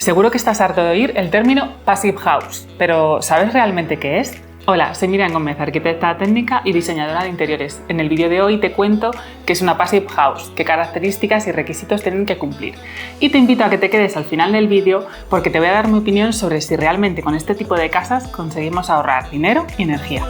Seguro que estás harto de oír el término Passive House, pero ¿sabes realmente qué es? Hola, soy Miriam Gómez, arquitecta técnica y diseñadora de interiores. En el vídeo de hoy te cuento qué es una Passive House, qué características y requisitos tienen que cumplir. Y te invito a que te quedes al final del vídeo porque te voy a dar mi opinión sobre si realmente con este tipo de casas conseguimos ahorrar dinero y energía.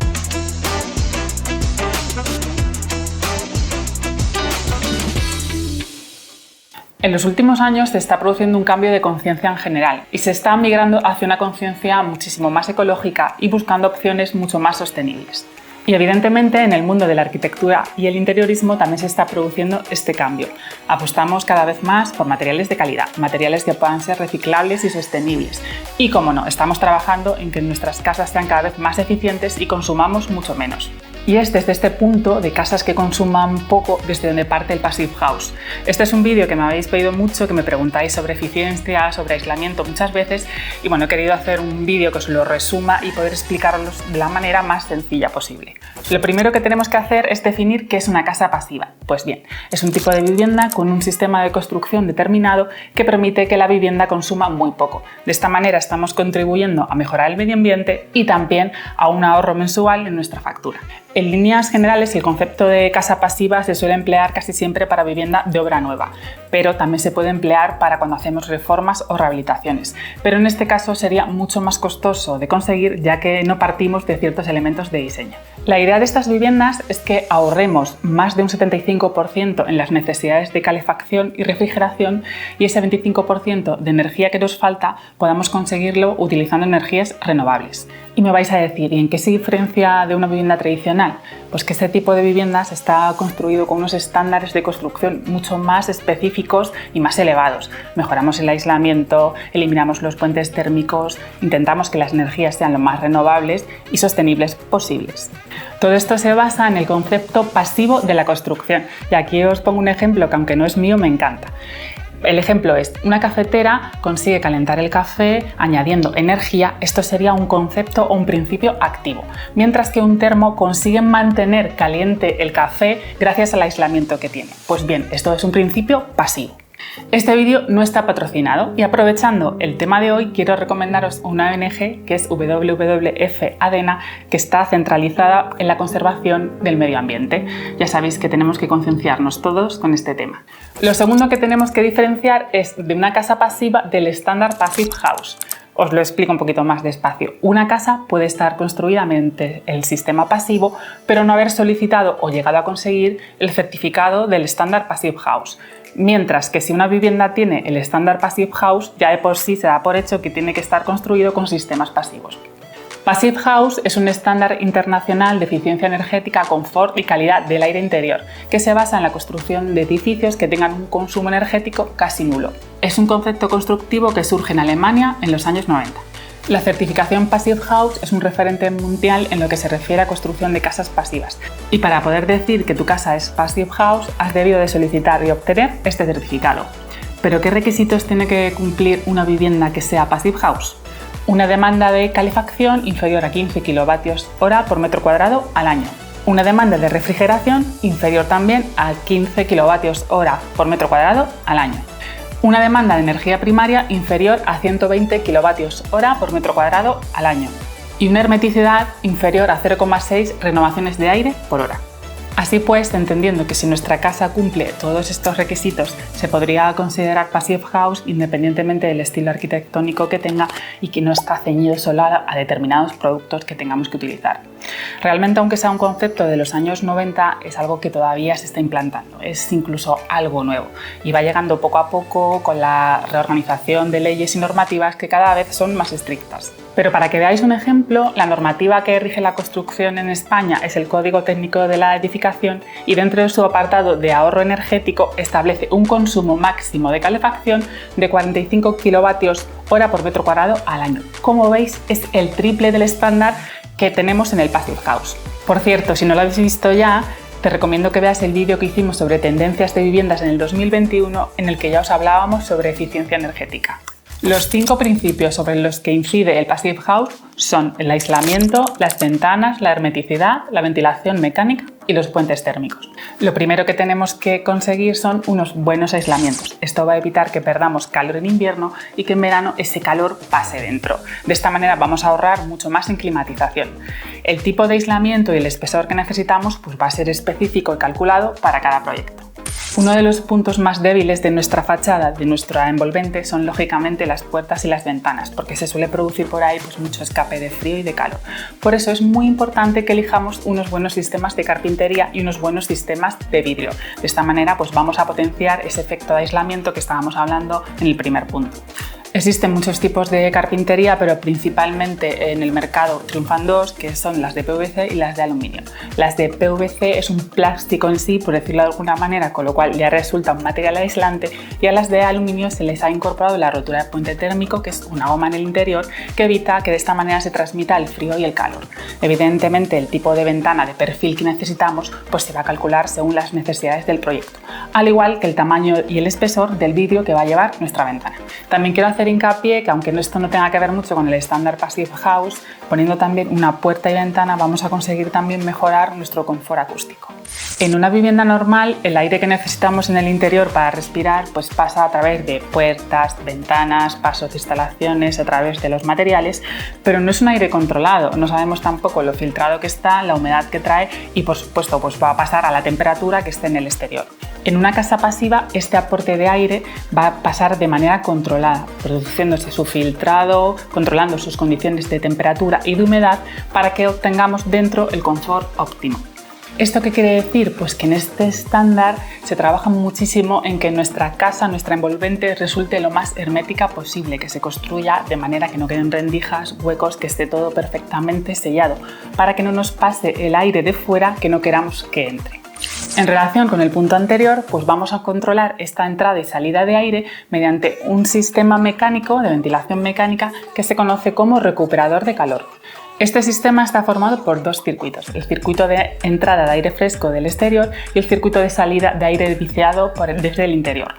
En los últimos años se está produciendo un cambio de conciencia en general y se está migrando hacia una conciencia muchísimo más ecológica y buscando opciones mucho más sostenibles. Y evidentemente en el mundo de la arquitectura y el interiorismo también se está produciendo este cambio. Apostamos cada vez más por materiales de calidad, materiales que puedan ser reciclables y sostenibles. Y como no, estamos trabajando en que nuestras casas sean cada vez más eficientes y consumamos mucho menos. Y es desde este punto de casas que consuman poco desde donde parte el Passive House. Este es un vídeo que me habéis pedido mucho, que me preguntáis sobre eficiencia, sobre aislamiento muchas veces y bueno, he querido hacer un vídeo que os lo resuma y poder explicarlos de la manera más sencilla posible. Lo primero que tenemos que hacer es definir qué es una casa pasiva. Pues bien, es un tipo de vivienda con un sistema de construcción determinado que permite que la vivienda consuma muy poco. De esta manera estamos contribuyendo a mejorar el medio ambiente y también a un ahorro mensual en nuestra factura. En líneas generales, el concepto de casa pasiva se suele emplear casi siempre para vivienda de obra nueva, pero también se puede emplear para cuando hacemos reformas o rehabilitaciones. Pero en este caso sería mucho más costoso de conseguir, ya que no partimos de ciertos elementos de diseño. La idea de estas viviendas es que ahorremos más de un 75% en las necesidades de calefacción y refrigeración y ese 25% de energía que nos falta podamos conseguirlo utilizando energías renovables. Y me vais a decir, ¿y en qué se diferencia de una vivienda tradicional? Pues que este tipo de viviendas está construido con unos estándares de construcción mucho más específicos y más elevados. Mejoramos el aislamiento, eliminamos los puentes térmicos, intentamos que las energías sean lo más renovables y sostenibles posibles. Todo esto se basa en el concepto pasivo de la construcción. Y aquí os pongo un ejemplo que aunque no es mío, me encanta. El ejemplo es, una cafetera consigue calentar el café añadiendo energía, esto sería un concepto o un principio activo, mientras que un termo consigue mantener caliente el café gracias al aislamiento que tiene. Pues bien, esto es un principio pasivo. Este vídeo no está patrocinado y aprovechando el tema de hoy quiero recomendaros una ONG que es WWF ADENA, que está centralizada en la conservación del medio ambiente. Ya sabéis que tenemos que concienciarnos todos con este tema. Lo segundo que tenemos que diferenciar es de una casa pasiva del estándar Passive House. Os lo explico un poquito más despacio. Una casa puede estar construida mediante el sistema pasivo, pero no haber solicitado o llegado a conseguir el certificado del estándar Passive House. Mientras que si una vivienda tiene el estándar Passive House, ya de por sí se da por hecho que tiene que estar construido con sistemas pasivos. Passive House es un estándar internacional de eficiencia energética, confort y calidad del aire interior, que se basa en la construcción de edificios que tengan un consumo energético casi nulo. Es un concepto constructivo que surge en Alemania en los años 90. La certificación Passive House es un referente mundial en lo que se refiere a construcción de casas pasivas. Y para poder decir que tu casa es Passive House, has debido de solicitar y obtener este certificado. ¿Pero qué requisitos tiene que cumplir una vivienda que sea Passive House? Una demanda de calefacción inferior a 15 kWh por metro cuadrado al año. Una demanda de refrigeración inferior también a 15 kWh por metro cuadrado al año. Una demanda de energía primaria inferior a 120 kWh por metro cuadrado al año. Y una hermeticidad inferior a 0,6 renovaciones de aire por hora. Así pues, entendiendo que si nuestra casa cumple todos estos requisitos, se podría considerar Passive House independientemente del estilo arquitectónico que tenga y que no está ceñido solo a determinados productos que tengamos que utilizar. Realmente, aunque sea un concepto de los años 90, es algo que todavía se está implantando, es incluso algo nuevo y va llegando poco a poco con la reorganización de leyes y normativas que cada vez son más estrictas. Pero para que veáis un ejemplo, la normativa que rige la construcción en España es el Código Técnico de la Edificación y dentro de su apartado de ahorro energético establece un consumo máximo de calefacción de 45 kWh por metro cuadrado al año. Como veis, es el triple del estándar que tenemos en el Passive House. Por cierto, si no lo habéis visto ya, te recomiendo que veas el vídeo que hicimos sobre tendencias de viviendas en el 2021 en el que ya os hablábamos sobre eficiencia energética. Los 5 principios sobre los que incide el Passive House son el aislamiento, las ventanas, la hermeticidad, la ventilación mecánica y los puentes térmicos. Lo primero que tenemos que conseguir son unos buenos aislamientos. Esto va a evitar que perdamos calor en invierno y que en verano ese calor pase dentro. De esta manera vamos a ahorrar mucho más en climatización. El tipo de aislamiento y el espesor que necesitamos pues va a ser específico y calculado para cada proyecto. Uno de los puntos más débiles de nuestra fachada, de nuestra envolvente, son lógicamente las puertas y las ventanas, porque se suele producir por ahí pues, mucho escape de frío y de calor. Por eso es muy importante que elijamos unos buenos sistemas de carpintería y unos buenos sistemas de vidrio. De esta manera pues, vamos a potenciar ese efecto de aislamiento que estábamos hablando en el primer punto. Existen muchos tipos de carpintería, pero principalmente en el mercado triunfan dos, que son las de PVC y las de aluminio. Las de PVC es un plástico en sí, por decirlo de alguna manera, con lo cual ya resulta un material aislante, y a las de aluminio se les ha incorporado la rotura de puente térmico, que es una goma en el interior que evita que de esta manera se transmita el frío y el calor. Evidentemente, el tipo de ventana de perfil que necesitamos pues se va a calcular según las necesidades del proyecto, al igual que el tamaño y el espesor del vidrio que va a llevar nuestra ventana. También quiero hacer hincapié que aunque esto no tenga que ver mucho con el estándar Passive House, poniendo también una puerta y ventana vamos a conseguir también mejorar nuestro confort acústico. En una vivienda normal, el aire que necesitamos en el interior para respirar pues pasa a través de puertas, ventanas, pasos de instalaciones, a través de los materiales, pero no es un aire controlado, no sabemos tampoco lo filtrado que está, la humedad que trae y por supuesto pues va a pasar a la temperatura que esté en el exterior. En una casa pasiva, este aporte de aire va a pasar de manera controlada, produciéndose su filtrado, controlando sus condiciones de temperatura y de humedad para que obtengamos dentro el confort óptimo. ¿Esto qué quiere decir? Pues que en este estándar se trabaja muchísimo en que nuestra casa, nuestra envolvente, resulte lo más hermética posible, que se construya de manera que no queden rendijas, huecos, que esté todo perfectamente sellado, para que no nos pase el aire de fuera que no queramos que entre. En relación con el punto anterior, pues vamos a controlar esta entrada y salida de aire mediante un sistema mecánico de ventilación mecánica que se conoce como recuperador de calor. Este sistema está formado por dos circuitos, el circuito de entrada de aire fresco del exterior y el circuito de salida de aire viciado desde el interior.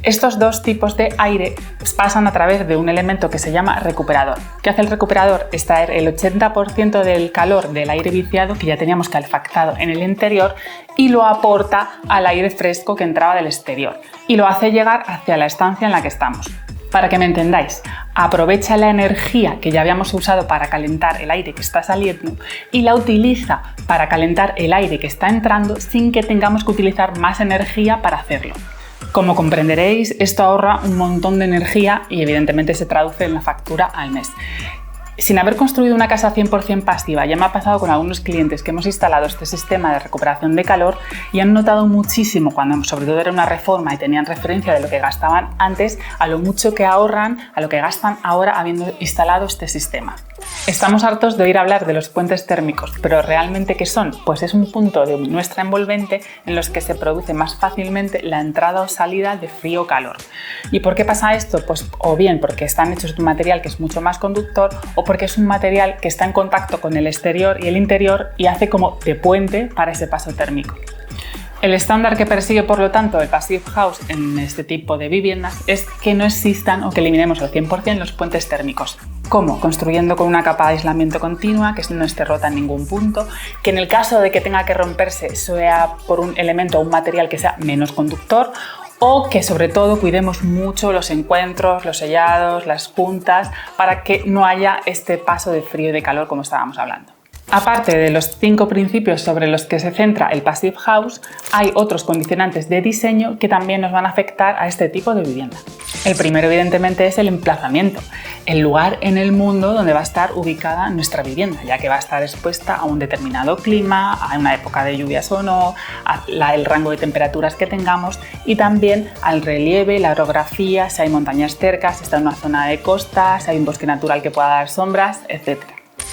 Estos dos tipos de aire pasan a través de un elemento que se llama recuperador. ¿Qué hace el recuperador? Extraer el 80% del calor del aire viciado que ya teníamos calefactado en el interior y lo aporta al aire fresco que entraba del exterior y lo hace llegar hacia la estancia en la que estamos. Para que me entendáis, aprovecha la energía que ya habíamos usado para calentar el aire que está saliendo y la utiliza para calentar el aire que está entrando sin que tengamos que utilizar más energía para hacerlo. Como comprenderéis, esto ahorra un montón de energía y evidentemente se traduce en la factura al mes. Sin haber construido una casa 100% pasiva, ya me ha pasado con algunos clientes que hemos instalado este sistema de recuperación de calor y han notado muchísimo, cuando sobre todo era una reforma y tenían referencia de lo que gastaban antes, a lo mucho que ahorran, a lo que gastan ahora habiendo instalado este sistema. Estamos hartos de oír hablar de los puentes térmicos, pero ¿realmente qué son? Pues es un punto de nuestra envolvente en los que se produce más fácilmente la entrada o salida de frío o calor. ¿Y por qué pasa esto? Pues o bien porque están hechos de un material que es mucho más conductor o porque es un material que está en contacto con el exterior y el interior y hace como de puente para ese paso térmico. El estándar que persigue, por lo tanto, el Passive House en este tipo de viviendas es que no existan o que eliminemos al 100% los puentes térmicos. ¿Cómo? Construyendo con una capa de aislamiento continua que no esté rota en ningún punto, que en el caso de que tenga que romperse sea por un elemento o un material que sea menos conductor, o que sobre todo cuidemos mucho los encuentros, los sellados, las puntas, para que no haya este paso de frío y de calor como estábamos hablando. Aparte de los 5 principios sobre los que se centra el Passive House, hay otros condicionantes de diseño que también nos van a afectar a este tipo de vivienda. El primero, evidentemente, es el emplazamiento, el lugar en el mundo donde va a estar ubicada nuestra vivienda, ya que va a estar expuesta a un determinado clima, a una época de lluvias o no, el rango de temperaturas que tengamos y también al relieve, la orografía, si hay montañas cerca, si está en una zona de costa, si hay un bosque natural que pueda dar sombras, etc.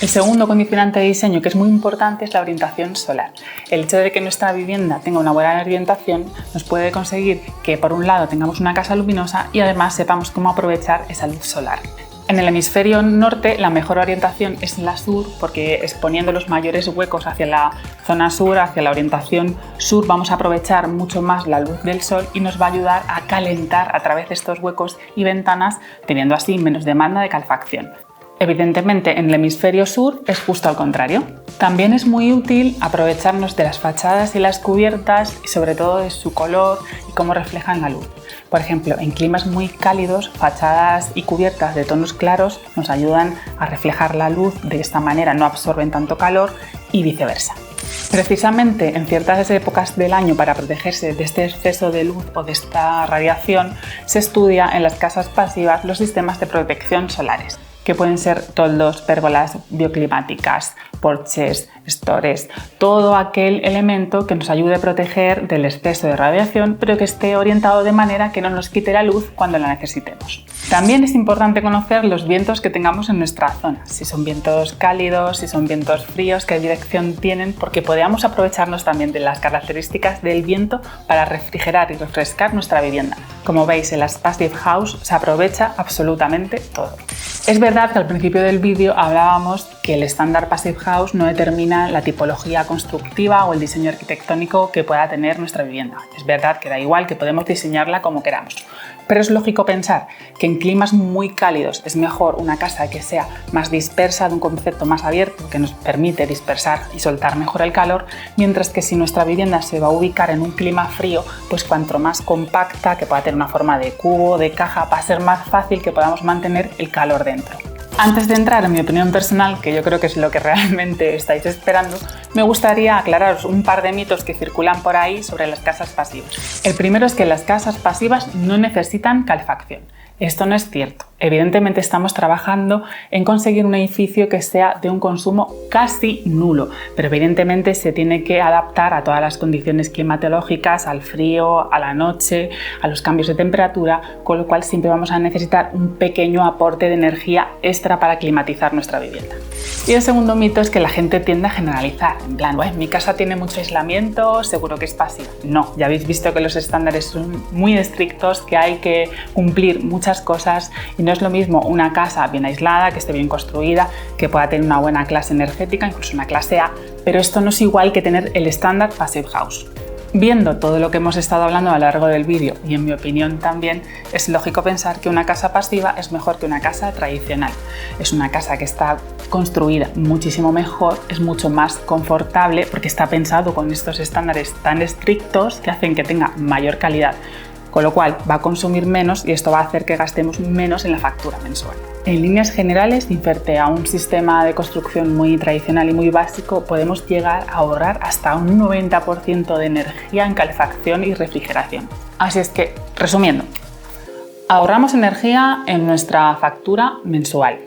El segundo condicionante de diseño que es muy importante es la orientación solar. El hecho de que nuestra vivienda tenga una buena orientación nos puede conseguir que por un lado tengamos una casa luminosa y además sepamos cómo aprovechar esa luz solar. En el hemisferio norte la mejor orientación es la sur porque exponiendo los mayores huecos hacia la zona sur, hacia la orientación sur, vamos a aprovechar mucho más la luz del sol y nos va a ayudar a calentar a través de estos huecos y ventanas, teniendo así menos demanda de calefacción. Evidentemente, en el hemisferio sur es justo al contrario. También es muy útil aprovecharnos de las fachadas y las cubiertas y sobre todo de su color y cómo reflejan la luz. Por ejemplo, en climas muy cálidos, fachadas y cubiertas de tonos claros nos ayudan a reflejar la luz, de esta manera no absorben tanto calor y viceversa. Precisamente en ciertas épocas del año, para protegerse de este exceso de luz o de esta radiación, se estudia en las casas pasivas los sistemas de protección solares, que pueden ser toldos, pérgolas bioclimáticas, porches, stores, todo aquel elemento que nos ayude a proteger del exceso de radiación, pero que esté orientado de manera que no nos quite la luz cuando la necesitemos. También es importante conocer los vientos que tengamos en nuestra zona, si son vientos cálidos, si son vientos fríos, qué dirección tienen, porque podemos aprovecharnos también de las características del viento para refrigerar y refrescar nuestra vivienda. Como veis, en las Passive House se aprovecha absolutamente todo. Es verdad que al principio del vídeo hablábamos que el estándar Passive House no determina la tipología constructiva o el diseño arquitectónico que pueda tener nuestra vivienda. Es verdad que da igual, que podemos diseñarla como queramos. Pero es lógico pensar que en climas muy cálidos es mejor una casa que sea más dispersa, de un concepto más abierto, que nos permite dispersar y soltar mejor el calor, mientras que si nuestra vivienda se va a ubicar en un clima frío, pues cuanto más compacta, que pueda tener una forma de cubo, de caja, va a ser más fácil que podamos mantener el calor dentro. Antes de entrar en mi opinión personal, que yo creo que es lo que realmente estáis esperando, me gustaría aclararos un par de mitos que circulan por ahí sobre las casas pasivas. El primero es que las casas pasivas no necesitan calefacción. Esto no es cierto. Evidentemente estamos trabajando en conseguir un edificio que sea de un consumo casi nulo, pero evidentemente se tiene que adaptar a todas las condiciones climatológicas, al frío, a la noche, a los cambios de temperatura, con lo cual siempre vamos a necesitar un pequeño aporte de energía extra para climatizar nuestra vivienda. Y el segundo mito es que la gente tiende a generalizar, en plan, mi casa tiene mucho aislamiento, seguro que es pasiva. No, ya habéis visto que los estándares son muy estrictos, que hay que cumplir muchas cosas y no es lo mismo una casa bien aislada, que esté bien construida, que pueda tener una buena clase energética, incluso una clase A, pero esto no es igual que tener el estándar Passive House. Viendo todo lo que hemos estado hablando a lo largo del vídeo y en mi opinión también, es lógico pensar que una casa pasiva es mejor que una casa tradicional. Es una casa que está construida muchísimo mejor, es mucho más confortable porque está pensado con estos estándares tan estrictos que hacen que tenga mayor calidad, con lo cual va a consumir menos y esto va a hacer que gastemos menos en la factura mensual. En líneas generales, frente a un sistema de construcción muy tradicional y muy básico, podemos llegar a ahorrar hasta un 90% de energía en calefacción y refrigeración. Así es que, resumiendo, ahorramos energía en nuestra factura mensual.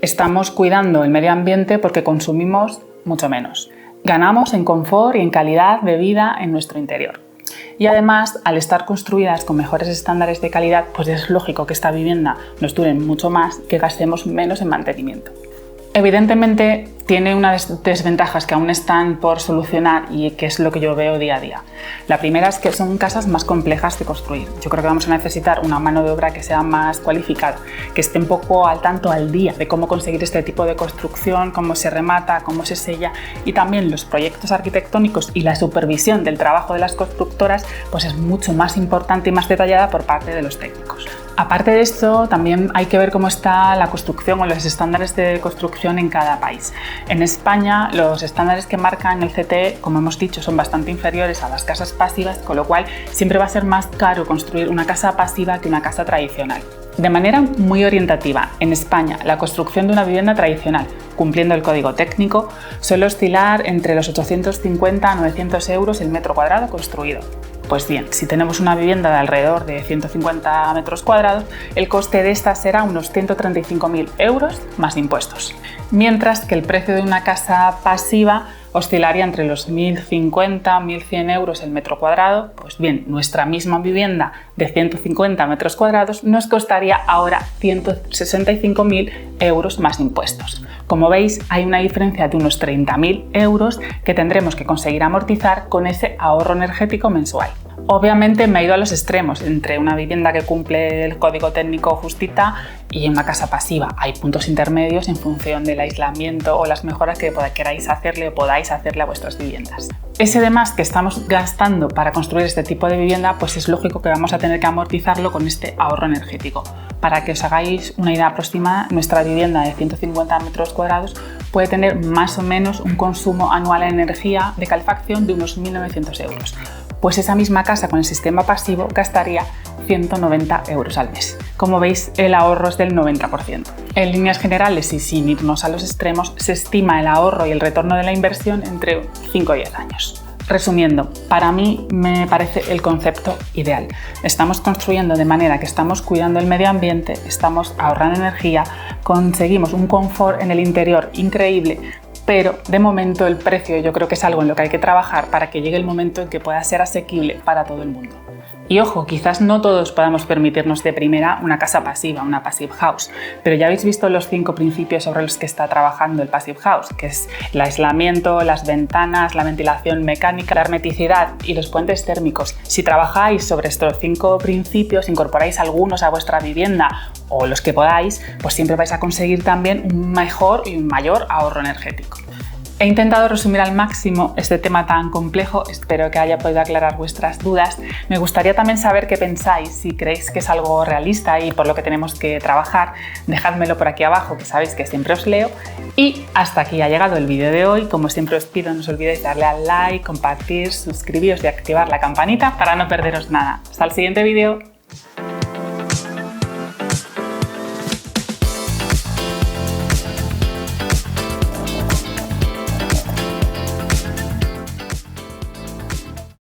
Estamos cuidando el medio ambiente porque consumimos mucho menos. Ganamos en confort y en calidad de vida en nuestro interior. Y además, al estar construidas con mejores estándares de calidad, pues es lógico que esta vivienda nos dure mucho más, que gastemos menos en mantenimiento. Evidentemente tiene unas desventajas que aún están por solucionar y que es lo que yo veo día a día. La primera es que son casas más complejas de construir. Yo creo que vamos a necesitar una mano de obra que sea más cualificada, que esté un poco al tanto al día de cómo conseguir este tipo de construcción, cómo se remata, cómo se sella, y también los proyectos arquitectónicos y la supervisión del trabajo de las constructoras pues es mucho más importante y más detallada por parte de los técnicos. Aparte de esto, también hay que ver cómo está la construcción o los estándares de construcción en cada país. En España, los estándares que marcan el CTE, como hemos dicho, son bastante inferiores a las casas pasivas, con lo cual siempre va a ser más caro construir una casa pasiva que una casa tradicional. De manera muy orientativa, en España, la construcción de una vivienda tradicional, cumpliendo el código técnico, suele oscilar entre los 850 a 900 euros el metro cuadrado construido. Pues bien, si tenemos una vivienda de alrededor de 150 metros cuadrados, el coste de esta será unos 135.000 euros más impuestos. Mientras que el precio de una casa pasiva oscilaría entre los 1.050 a 1.100 euros el metro cuadrado. Pues bien, nuestra misma vivienda de 150 metros cuadrados nos costaría ahora 165.000 euros más impuestos. Como veis, hay una diferencia de unos 30.000 euros que tendremos que conseguir amortizar con ese ahorro energético mensual. Obviamente me he ido a los extremos, entre una vivienda que cumple el código técnico justita y una casa pasiva. Hay puntos intermedios en función del aislamiento o las mejoras que queráis hacerle o podáis hacerle a vuestras viviendas. Ese demás que estamos gastando para construir este tipo de vivienda, pues es lógico que vamos a tener que amortizarlo con este ahorro energético. Para que os hagáis una idea aproximada, nuestra vivienda de 150 metros cuadrados puede tener más o menos un consumo anual en energía de calefacción de unos 1.900 euros. Pues esa misma casa con el sistema pasivo gastaría 190 euros al mes. Como veis, el ahorro es del 90%. En líneas generales y sin irnos a los extremos, se estima el ahorro y el retorno de la inversión entre 5 y 10 años. Resumiendo, para mí me parece el concepto ideal. Estamos construyendo de manera que estamos cuidando el medio ambiente, estamos ahorrando energía, conseguimos un confort en el interior increíble, pero de momento el precio yo creo que es algo en lo que hay que trabajar para que llegue el momento en que pueda ser asequible para todo el mundo. Y ojo, quizás no todos podamos permitirnos de primera una casa pasiva, una passive house, pero ya habéis visto los 5 principios sobre los que está trabajando el passive house, que es el aislamiento, las ventanas, la ventilación mecánica, la hermeticidad y los puentes térmicos. Si trabajáis sobre estos 5 principios, incorporáis algunos a vuestra vivienda o los que podáis, pues siempre vais a conseguir también un mejor y un mayor ahorro energético. He intentado resumir al máximo este tema tan complejo, espero que haya podido aclarar vuestras dudas. Me gustaría también saber qué pensáis, si creéis que es algo realista y por lo que tenemos que trabajar, dejádmelo por aquí abajo, que sabéis que siempre os leo. Y hasta aquí ha llegado el vídeo de hoy. Como siempre os pido, no os olvidéis darle al like, compartir, suscribiros y activar la campanita para no perderos nada. Hasta el siguiente vídeo.